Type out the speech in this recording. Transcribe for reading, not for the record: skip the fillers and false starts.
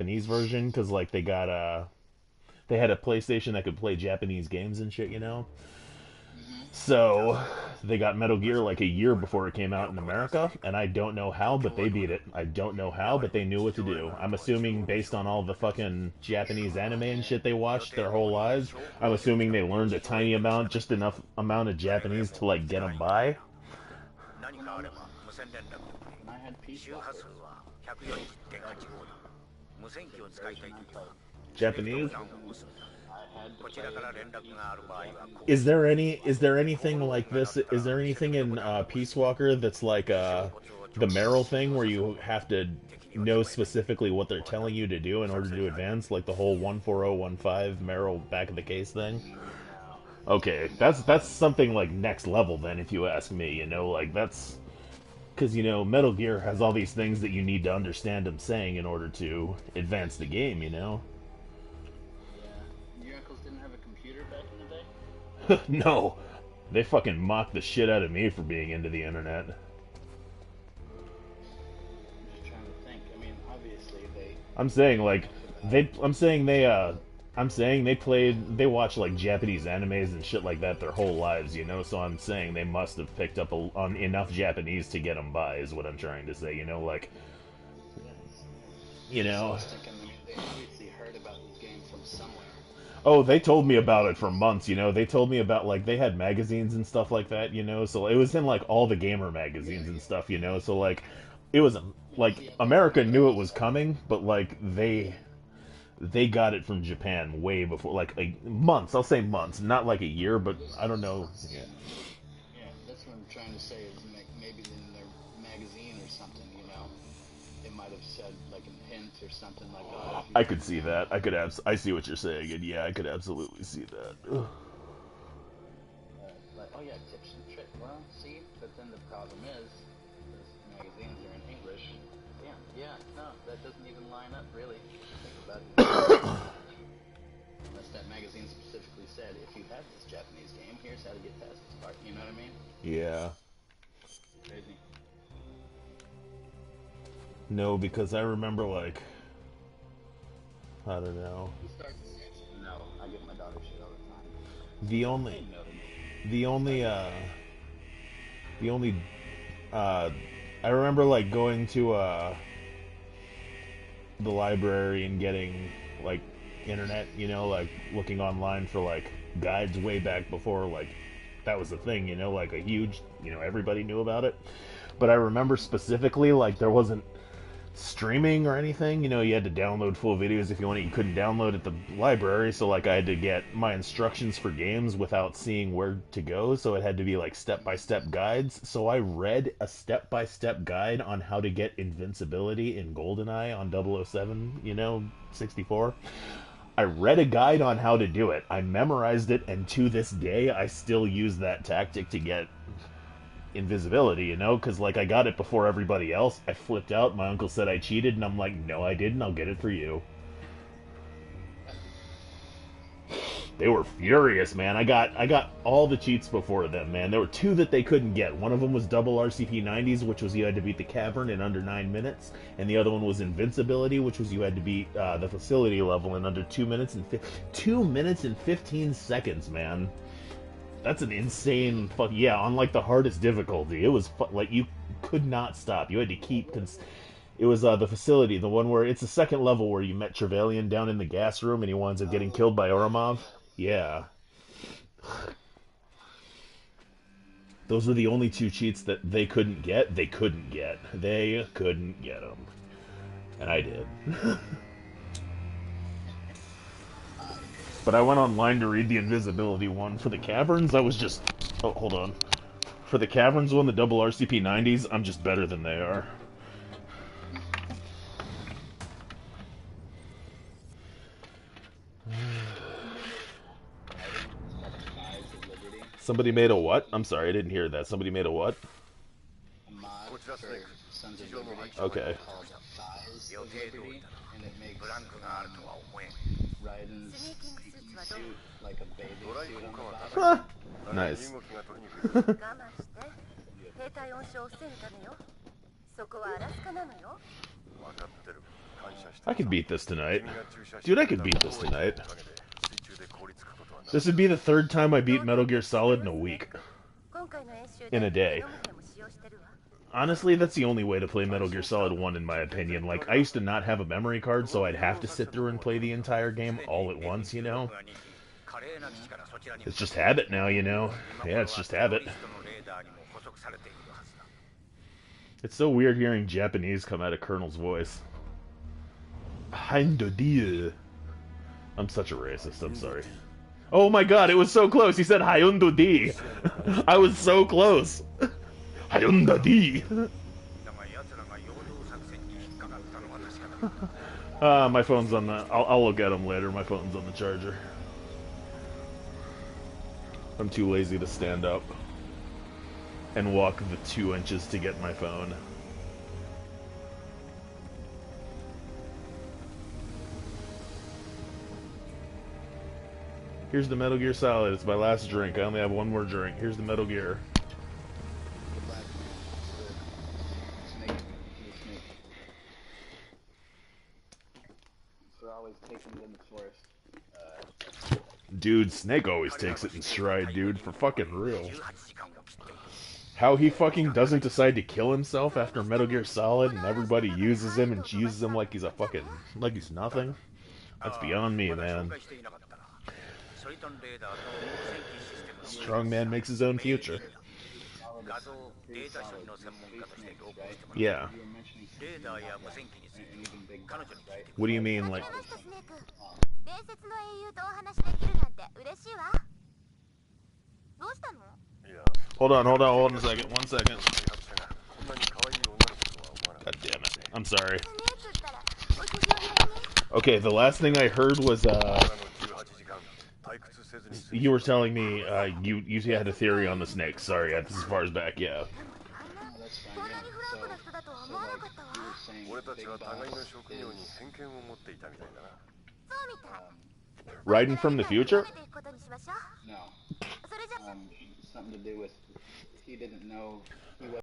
Japanese version because like they had a PlayStation that could play Japanese games and shit, you know. Hmm. So they got Metal Gear like a year before it came out in America, and I don't know how, but they beat it. I don't know how, but they knew what to do. I'm assuming based on all the fucking Japanese anime and shit they watched their whole lives, I'm assuming they learned a tiny amount, just enough amount of Japanese to like get them by. You know, when I had Peace Walker, the version I played, Japanese. I had to play the Japanese Is there anything like this? Is there anything in Peace Walker that's like the Meryl thing where you have to know specifically what they're telling you to do in order to advance, like the whole 14015 Meryl back of the case thing? No, Okay, no. that's something like next level then, if you ask me. You know, like that's because you know Metal Gear has all these things that you need to understand them saying in order to advance the game. You know. Yeah, your uncles didn't have a computer back in the day. No, they fucking mocked the shit out of me for being into the internet. I'm just trying to think. I mean, obviously I'm saying knew like enough about they I'm saying they I'm saying they watch like Japanese animes and shit like that their whole lives, you know. So I'm saying they must have picked up on enough Japanese to get them by, is what I'm trying to say. You know, like makes sense. you So I know, was thinking, I mean, they obviously heard about this game from somewhere. oh, they told me Like about it for this, months. You know, they told me about like they had magazines and stuff like that. You know, so it was in like all the gamer magazines and stuff. You know, so like it was yeah. like See, I never America knew knew it that. was coming, but like they got it from Japan way before, like months. I'll say months, not like a year, but This I don't know. is, Yeah. yeah, that's what I'm trying to say is maybe in their magazine or something, they might have said like in hints or something like, oh, if you I want could to see know, that. I see what you're saying, and yeah, I could absolutely see that. Ugh. like, oh yeah, tips and tricks. Well, see, but then the problem is, those magazines are in English. Damn, yeah, no, that doesn't even line up really. If you think about it, unless that magazine specifically said, if you have this Japanese game, here's how to get past this part. You know what I mean? Yeah. Crazy. No, because I remember like I don't know. No, I give my daughter shit all the time. The Don't only say no to me. the only Like, uh the only uh I remember like going to the library and getting like internet, you know, like looking online for like guides way back before like that was a thing, you know, like a huge, you know, everybody knew about it. But I remember specifically like there wasn't streaming or anything. You know, you had to download full videos if you wanted. You couldn't download at the library, so like I had to get my instructions for games without seeing where to go. So it had to be like step by step guides. So I read a step by step guide on how to get invincibility in GoldenEye on 007. You know, 64. I read a guide on how to do it. I memorized it, and to this day, I still use that tactic to get invisibility, you know, because like I got it before everybody else. I flipped out. My uncle said I cheated, and I'm like, no, I didn't. I'll get it for you. They were furious, man. I got all the cheats before them, man. There were two that they couldn't get. One of them was double RCP 90s, which was you had to beat the cavern in under 9 minutes, and the other one was invincibility, which was you had to beat the facility level in under 2 minutes and 2 minutes and 15 seconds, man. That's an insane fuck. Yeah, on like the hardest difficulty, it was like you could not stop. You had to keep. It was the facility, the one where it's the second level where you met Trevelyan down in the gas room and he winds up getting killed oh, by Oromov. yeah. Yeah, those were the only two cheats that they couldn't get. They couldn't get. They couldn't get them, and I did. But I went online to read the invisibility one for the caverns. I was just. Oh, hold on. For the caverns one, the double RCP 90s, I'm just better than they are. Somebody made Raiden. It's called Thighs of Liberty. Somebody made a what? I'm sorry, I didn't hear that. Somebody made a what? A mod for Sons of Liberty Okay. called Thighs of Liberty, and it makes Raiden's suit like a bathing suit on the bottom. Huh. Nice. I'll send you a picture. I could beat this tonight. Dude, I could beat this tonight. This would be the third time I beat Metal Gear Solid in a week. In a day. Honestly, that's the only way to play Metal Gear Solid 1 in my opinion. Like, I used to not have a memory card, so I'd have to sit through and play the entire game all at once, you know? It's just habit now, you know? Yeah, it's just habit. It's so weird hearing Japanese come out of Colonel's voice. Hyundai. I'm such a racist, I'm sorry. Oh my god, it was so close! He said Hyundai. I was so close! Hyundai. My phone's on the... I'll look at him later, my phone's on the charger. I'm too lazy to stand up and walk the 2 inches to get my phone. Here's the Metal Gear Solid. It's my last drink. I only have one more drink. Here's the Metal Gear. Dude, Snake always takes it in stride, dude, for fucking real. How he fucking doesn't decide to kill himself after Metal Gear Solid and everybody uses him and uses him like he's a fucking... like he's nothing? That's beyond me, man. Strong man makes his own future. Yeah. What do you mean, like... Hold on a second, 1 second. God damn it. I'm sorry. Okay, the last thing I heard was, you were telling me, you had a theory on the snake. Sorry, that's as far as back, yeah. Raiden from the future? No. Something to do with he didn't know